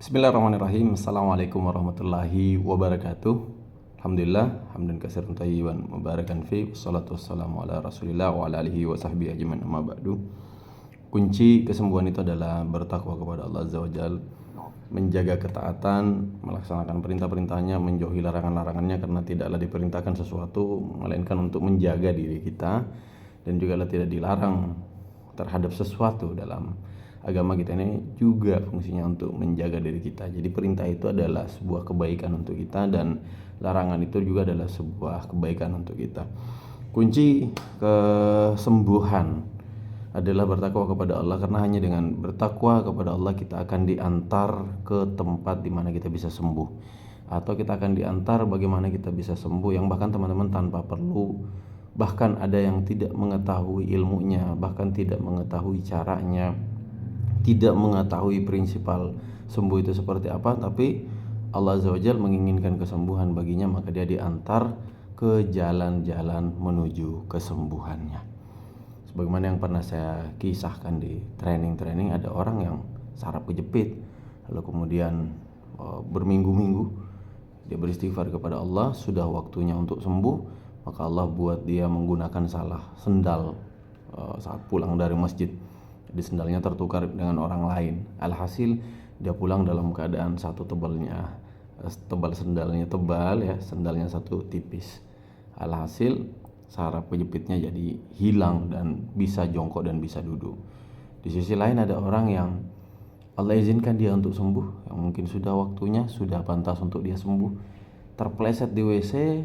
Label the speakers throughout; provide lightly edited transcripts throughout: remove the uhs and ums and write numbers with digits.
Speaker 1: Bismillahirrahmanirrahim. Assalamualaikum warahmatullahi wabarakatuh. Alhamdulillah, hamdan katsiran thayyiban mubarakan fi, wassalatu wassalamu ala Rasulillah wa ala alihi wa sahbihi ajmain, amma ba'du. Kunci kesembuhan itu adalah bertakwa kepada Allah Azza wa Jalla, menjaga ketaatan, melaksanakan perintah-perintahnya, menjauhi larangan-larangannya, karena tidaklah diperintahkan sesuatu melainkan untuk menjaga diri kita, dan juga tidak dilarang terhadap sesuatu dalam agama kita ini juga fungsinya untuk menjaga diri kita. Jadi perintah itu adalah sebuah kebaikan untuk kita, dan larangan itu juga adalah sebuah kebaikan untuk kita. Kunci kesembuhan adalah bertakwa kepada Allah, karena hanya dengan bertakwa kepada Allah kita akan diantar ke tempat di mana kita bisa sembuh, atau kita akan diantar bagaimana kita bisa sembuh, yang bahkan teman-teman tanpa perlu, bahkan ada yang tidak mengetahui ilmunya, bahkan tidak mengetahui caranya, tidak mengetahui prinsipal sembuh itu seperti apa, tapi Allah Azza wa Jalla menginginkan kesembuhan baginya, maka dia diantar ke jalan-jalan menuju kesembuhannya. Sebagaimana yang pernah saya kisahkan di training, ada orang yang saraf kejepit, lalu kemudian berminggu-minggu dia beristighfar kepada Allah, sudah waktunya untuk sembuh, maka Allah buat dia menggunakan salah sendal saat pulang dari masjid. Di sendalnya tertukar dengan orang lain. Alhasil dia pulang dalam keadaan satu tebal sendalnya tebal ya, sendalnya satu tipis. Alhasil saraf kejepitnya jadi hilang dan bisa jongkok dan bisa duduk. Di sisi lain ada orang yang Allah izinkan dia untuk sembuh, yang mungkin sudah waktunya, sudah pantas untuk dia sembuh, terpleset di WC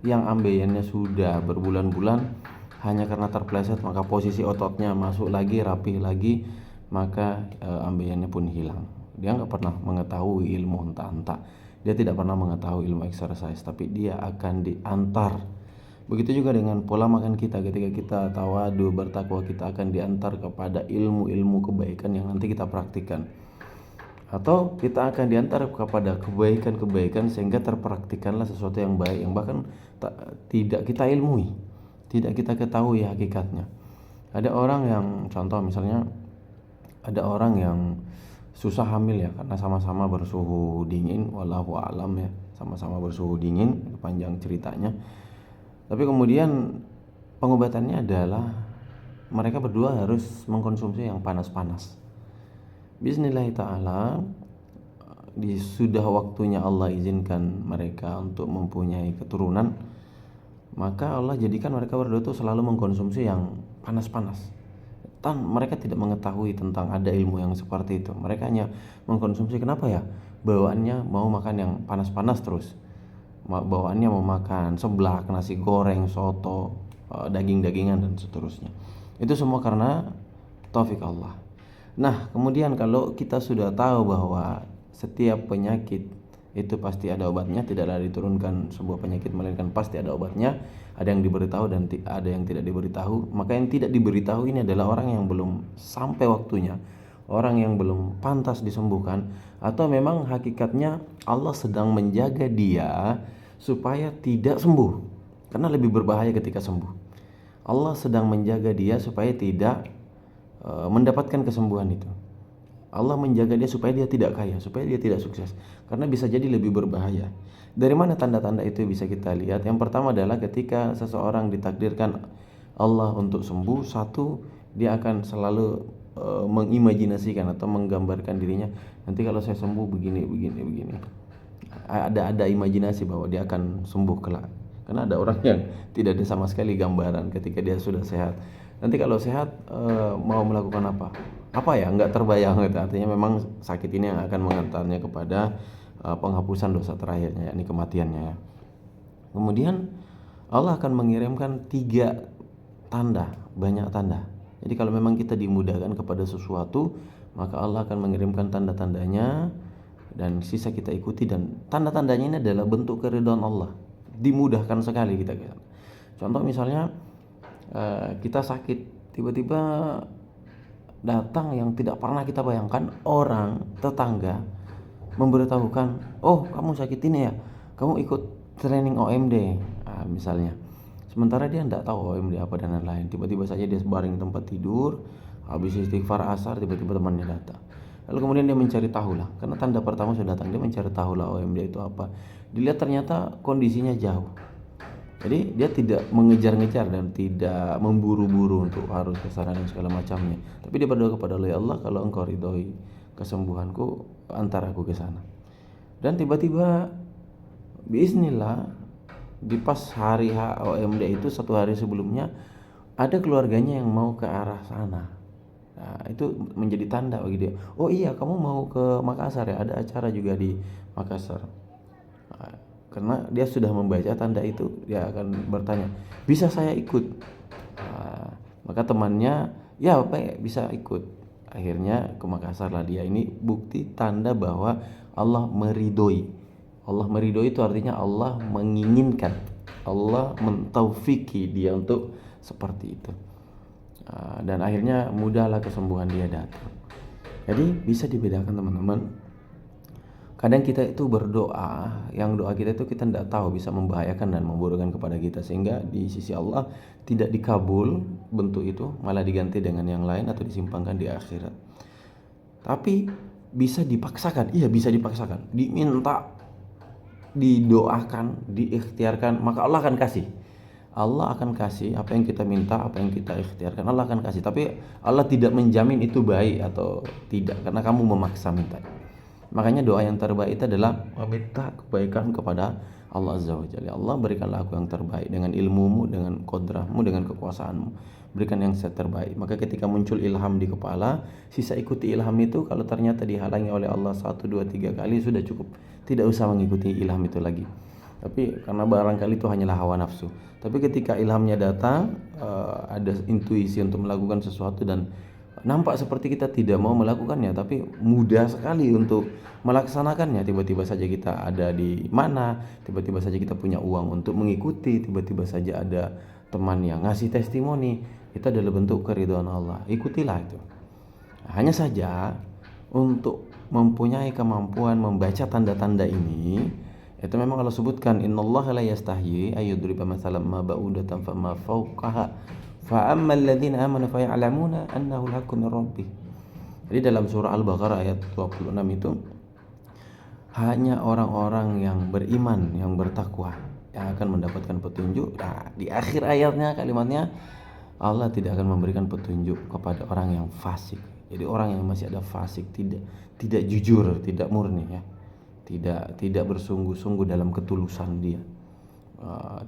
Speaker 1: yang ambeien sudah berbulan-bulan. Hanya karena terpleset maka posisi ototnya masuk lagi, rapih lagi, maka ambeiannya pun hilang. Dia nggak pernah mengetahui ilmu entah-entah, dia tidak pernah mengetahui ilmu exercise, tapi dia akan diantar. Begitu juga dengan pola makan kita, ketika kita tawadu bertakwa, kita akan diantar kepada ilmu-ilmu kebaikan yang nanti kita praktikkan, atau kita akan diantar kepada kebaikan-kebaikan sehingga terpraktikanlah sesuatu yang baik yang bahkan tidak kita ilmui, tidak kita ketahui hakikatnya. Ada orang yang, contoh misalnya, ada orang yang susah hamil ya, karena sama-sama bersuhu dingin, wallahu alam ya, sama-sama bersuhu dingin, panjang ceritanya. Tapi kemudian pengobatannya adalah mereka berdua harus mengkonsumsi yang panas-panas. Bismillah ta'ala, sudah waktunya Allah izinkan mereka untuk mempunyai keturunan, maka Allah jadikan mereka berdua itu selalu mengkonsumsi yang panas-panas. Mereka tidak mengetahui tentang ada ilmu yang seperti itu. Mereka hanya mengkonsumsi, kenapa ya? Bawaannya mau makan yang panas-panas terus. Bawaannya mau makan seblak, nasi goreng, soto, daging-dagingan dan seterusnya. Itu semua karena taufik Allah. Nah, kemudian kalau kita sudah tahu bahwa setiap penyakit itu pasti ada obatnya, tidaklah diturunkan sebuah penyakit melainkan pasti ada obatnya. Ada yang diberitahu dan ada yang tidak diberitahu. Maka yang tidak diberitahu ini adalah orang yang belum sampai waktunya, orang yang belum pantas disembuhkan, atau memang hakikatnya Allah sedang menjaga dia supaya tidak sembuh, karena lebih berbahaya ketika sembuh. Allah sedang menjaga dia supaya tidak mendapatkan kesembuhan itu. Allah menjaga dia supaya dia tidak kaya, supaya dia tidak sukses, karena bisa jadi lebih berbahaya. Dari mana tanda-tanda itu bisa kita lihat? Yang pertama adalah ketika seseorang ditakdirkan Allah untuk sembuh, satu, dia akan selalu mengimajinasikan atau menggambarkan dirinya, nanti kalau saya sembuh begini. Ada imajinasi bahwa dia akan sembuh kelak. Karena ada orang yang tidak ada sama sekali gambaran ketika dia sudah sehat. Nanti kalau sehat mau melakukan apa ya, nggak terbayang gitu. Artinya memang sakit ini yang akan mengantarnya kepada penghapusan dosa terakhirnya, yakni kematiannya ya. Kemudian Allah akan mengirimkan 3 tanda, banyak tanda. Jadi kalau memang kita dimudahkan kepada sesuatu, maka Allah akan mengirimkan tanda-tandanya dan sisa kita ikuti, dan tanda-tandanya ini adalah bentuk keridhaan Allah. Dimudahkan sekali kita. Contoh misalnya kita sakit, tiba-tiba datang yang tidak pernah kita bayangkan, orang tetangga memberitahukan, oh kamu sakit ini ya, kamu ikut training OMD misalnya. Sementara dia tidak tahu OMD apa dan lain-lain. Tiba-tiba saja dia baring di tempat tidur, habis istighfar asar, tiba-tiba temannya datang, Lalu kemudian dia mencari tahu lah, karena tanda pertama sudah datang, dia mencari tahu lah OMD itu apa. Dilihat ternyata kondisinya jauh. Jadi dia tidak mengejar-ngejar dan tidak memburu-buru untuk harus ke sana dan segala macamnya. Tapi dia berdoa kepada Allah, ya Allah, kalau engkau ridhoi kesembuhanku, antar aku ke sana. Dan tiba-tiba biiznillah di pas hari OMD itu, satu hari sebelumnya ada keluarganya yang mau ke arah sana. Nah, itu menjadi tanda bagi dia. Oh iya, kamu mau ke Makassar ya? Ada acara juga di Makassar. Nah, karena dia sudah membaca tanda itu, dia akan bertanya, bisa saya ikut? Nah, maka temannya, ya Pak, bisa ikut. Akhirnya ke Makassar lah dia. Ini bukti tanda bahwa Allah meridhoi. Allah meridhoi itu artinya Allah menginginkan, Allah mentaufiki dia untuk seperti itu. Dan akhirnya mudahlah kesembuhan dia datang. Jadi bisa dibedakan teman-teman. Kadang kita itu berdoa, yang doa kita itu kita tidak tahu bisa membahayakan dan memburukkan kepada kita, sehingga di sisi Allah tidak dikabul bentuk itu, malah diganti dengan yang lain atau disimpangkan di akhirat. Tapi bisa dipaksakan, iya bisa dipaksakan, diminta, didoakan, diikhtiarkan, maka Allah akan kasih. Allah akan kasih apa yang kita minta, apa yang kita ikhtiarkan, Allah akan kasih. Tapi Allah tidak menjamin itu baik atau tidak, karena kamu memaksa minta. Makanya doa yang terbaik itu adalah meminta kebaikan kepada Allah Azza wa Jalla. Allah, berikanlah aku yang terbaik dengan ilmumu, dengan kodrahmu, dengan kekuasaanmu. Berikan yang terbaik. Maka ketika muncul ilham di kepala, sisa ikuti ilham itu. Kalau ternyata dihalangi oleh Allah 1, 2, 3 kali, sudah cukup. Tidak usah mengikuti ilham itu lagi. Tapi karena barangkali itu hanyalah hawa nafsu. Tapi ketika ilhamnya datang, ada intuisi untuk melakukan sesuatu dan nampak seperti kita tidak mau melakukannya, tapi mudah sekali untuk melaksanakannya. Tiba-tiba saja kita ada di mana, tiba-tiba saja kita punya uang untuk mengikuti, tiba-tiba saja ada teman yang ngasih testimoni. Itu adalah bentuk keridhaan Allah. Ikutilah itu. Hanya saja untuk mempunyai kemampuan membaca tanda-tanda ini, itu memang Allah sebutkan, innallaha la yastahyi ayyudriba mathalan ma ba'udatan fama fawqaha fa ammal ladzina amanu fa ya'lamuna annahu al-haqqu min rabbih. Jadi dalam surah Al-Baqarah ayat 26 itu, hanya orang-orang yang beriman, yang bertakwa yang akan mendapatkan petunjuk. Nah, di akhir ayatnya kalimatnya, Allah tidak akan memberikan petunjuk kepada orang yang fasik. Jadi orang yang masih ada fasik, tidak jujur, tidak murni ya. Tidak bersungguh-sungguh dalam ketulusan dia.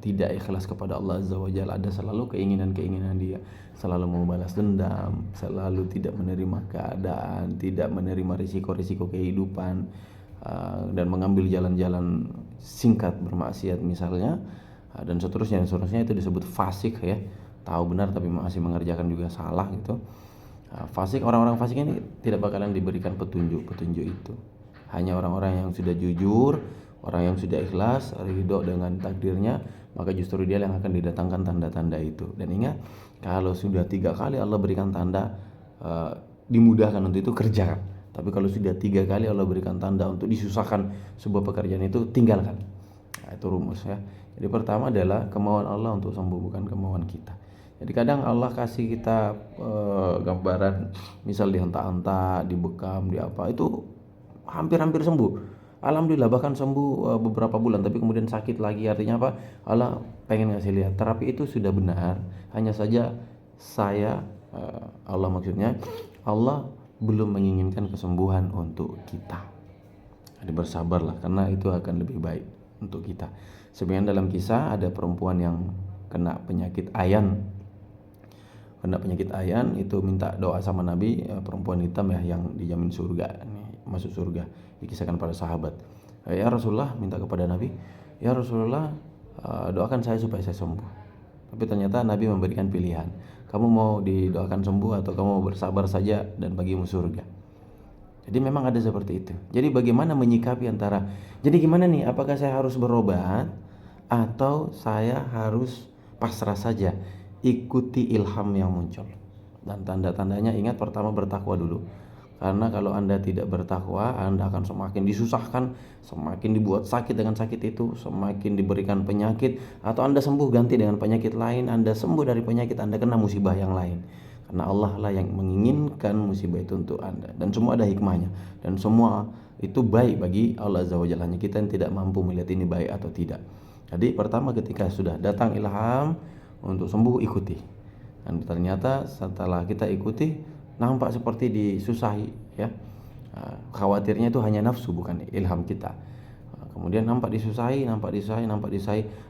Speaker 1: Tidak ikhlas kepada Allah Azza wa Jalla, ada selalu keinginan-keinginan dia, selalu mau balas dendam, selalu tidak menerima keadaan, tidak menerima risiko-risiko kehidupan, dan mengambil jalan-jalan singkat bermaksiat misalnya, dan seterusnya itu disebut fasik ya, tahu benar tapi masih mengerjakan juga salah gitu. Fasik, orang-orang fasik ini tidak bakalan diberikan petunjuk itu. Hanya orang-orang yang sudah jujur, orang yang sudah ikhlas, ridho dengan takdirnya, maka justru dia yang akan didatangkan tanda-tanda itu. Dan ingat, kalau sudah 3 kali Allah berikan tanda, dimudahkan untuk itu, kerjakan. Tapi kalau sudah 3 kali Allah berikan tanda untuk disusahkan sebuah pekerjaan itu, tinggalkan. Nah, itu rumus ya. Jadi pertama adalah kemauan Allah untuk sembuh, bukan kemauan kita. Jadi kadang Allah kasih kita gambaran, misal dihentak-hentak, dibekam, di apa, itu hampir-hampir sembuh. Alhamdulillah, bahkan sembuh beberapa bulan, tapi kemudian sakit lagi. Artinya apa? Allah pengen ngasih lihat terapi itu sudah benar. Hanya saja Allah maksudnya, Allah belum menginginkan kesembuhan untuk kita. Jadi bersabarlah, karena itu akan lebih baik untuk kita. Sebenarnya dalam kisah ada perempuan yang kena penyakit ayan. Itu minta doa sama Nabi, perempuan hitam ya, yang dijamin surga, masuk surga, dikisahkan para sahabat. Ya Rasulullah, minta kepada Nabi, ya Rasulullah, doakan saya supaya saya sembuh. Tapi ternyata Nabi memberikan pilihan, kamu mau didoakan sembuh atau kamu mau bersabar saja dan bagimu surga. Jadi memang ada seperti itu. Jadi bagaimana menyikapi antara, jadi gimana nih, apakah saya harus berobat atau saya harus pasrah saja, ikuti ilham yang muncul. Dan tanda-tandanya, ingat, pertama bertakwa dulu. Karena kalau Anda tidak bertakwa, Anda akan semakin disusahkan, semakin dibuat sakit dengan sakit itu, semakin diberikan penyakit, atau Anda sembuh ganti dengan penyakit lain, Anda sembuh dari penyakit, Anda kena musibah yang lain. Karena Allah lah yang menginginkan musibah itu untuk Anda, dan semua ada hikmahnya, dan semua itu baik bagi Allah Azza wa Jalla. Hanya kita yang tidak mampu melihat ini baik atau tidak. Jadi pertama, ketika sudah datang ilham untuk sembuh, ikuti. Dan ternyata setelah kita ikuti, nampak seperti disusahi, ya. Khawatirnya itu hanya nafsu, bukan ilham kita. Kemudian nampak disusahi,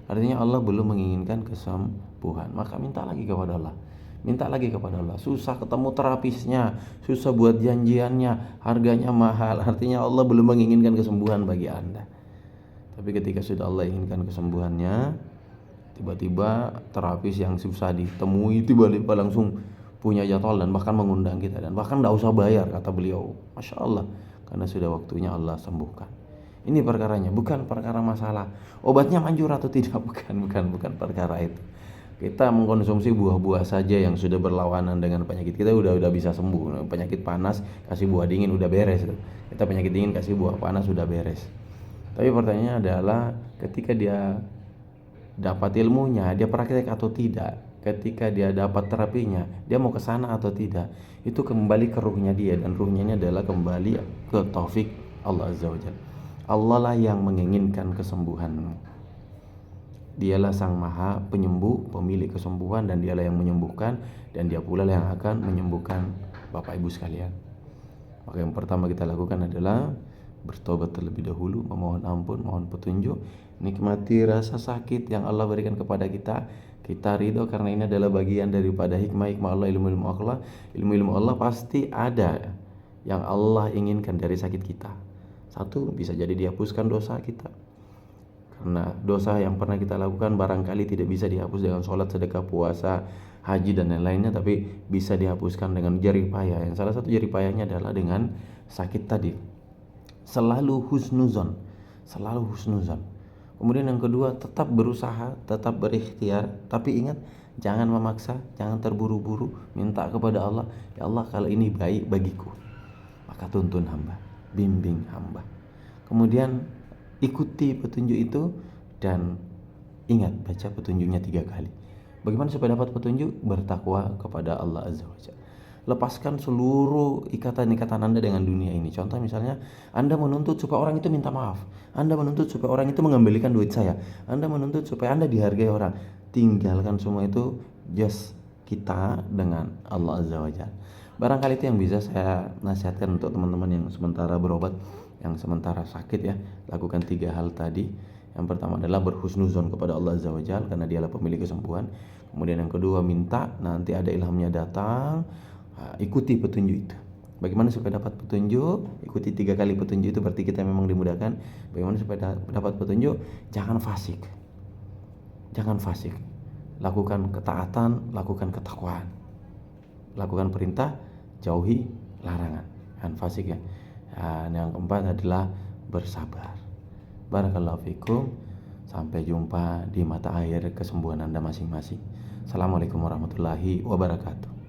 Speaker 1: artinya Allah belum menginginkan kesembuhan. Maka minta lagi kepada Allah. Susah ketemu terapisnya, susah buat janjiannya, harganya mahal, artinya Allah belum menginginkan kesembuhan bagi Anda. Tapi ketika sudah Allah inginkan kesembuhannya, tiba-tiba terapis yang susah ditemui tiba-tiba langsung punya jadwal dan bahkan mengundang kita, dan bahkan tidak usah bayar, kata beliau. Masya Allah, karena sudah waktunya Allah sembuhkan. Ini perkaranya, bukan perkara masalah obatnya manjur atau tidak, bukan perkara itu. Kita mengkonsumsi buah-buah saja yang sudah berlawanan dengan penyakit kita udah bisa sembuh. Penyakit panas kasih buah dingin udah beres. Kita penyakit dingin kasih buah panas udah beres. Tapi pertanyaannya adalah, ketika dia dapat ilmunya, dia praktek atau tidak. Ketika dia dapat terapinya, dia mau ke sana atau tidak. Itu kembali ke ruhnya dia, dan ruhnya ini adalah kembali ke taufik Allah Azza wa Jalla. Allah lah yang menginginkan kesembuhanmu. Dialah sang maha penyembuh, pemilik kesembuhan, dan dialah yang menyembuhkan, dan dia pula yang akan menyembuhkan Bapak Ibu sekalian. Maka yang pertama kita lakukan adalah bertobat terlebih dahulu, memohon ampun, mohon petunjuk, nikmati rasa sakit yang Allah berikan kepada kita. Kita ridho karena ini adalah bagian daripada hikmah Allah, ilmu Allah pasti ada yang Allah inginkan dari sakit kita. Satu, bisa jadi dihapuskan dosa kita. Karena dosa yang pernah kita lakukan barangkali tidak bisa dihapus dengan sholat, sedekah, puasa, haji, dan lain-lainnya, tapi bisa dihapuskan dengan jerih payah. Yang salah satu jerih payahnya adalah dengan sakit tadi. Selalu husnuzon. Kemudian yang kedua, tetap berusaha, tetap berikhtiar, tapi ingat, jangan memaksa, jangan terburu-buru. Minta kepada Allah, ya Allah, kalau ini baik bagiku, maka tuntun hamba, bimbing hamba. Kemudian ikuti petunjuk itu, dan ingat, baca petunjuknya 3 kali. Bagaimana supaya dapat petunjuk? Bertakwa kepada Allah Azza wa Jalla. Lepaskan seluruh ikatan-ikatan Anda dengan dunia ini. Contoh misalnya, Anda menuntut supaya orang itu minta maaf, Anda menuntut supaya orang itu mengembalikan duit saya, Anda menuntut supaya Anda dihargai orang. Tinggalkan semua itu, just kita dengan Allah Azza wa Jalla. Barangkali itu yang bisa saya nasihatkan untuk teman-teman yang sementara berobat, yang sementara sakit, ya. Lakukan 3 hal tadi. Yang pertama adalah berhusnuzon kepada Allah Azza wa Jalla, karena dialah pemilik kesembuhan. Kemudian yang kedua, minta, nanti ada ilhamnya datang. Ikuti petunjuk itu. Bagaimana supaya dapat petunjuk? Ikuti 3 kali petunjuk itu, berarti kita memang dimudahkan. Bagaimana supaya dapat petunjuk? Jangan fasik. Lakukan ketaatan, lakukan ketakwaan. Lakukan perintah, jauhi larangan. Jangan fasik, ya. Dan yang keempat adalah bersabar. Barakallahu fikum. Sampai jumpa di mata air kesembuhan Anda masing-masing. Assalamualaikum warahmatullahi wabarakatuh.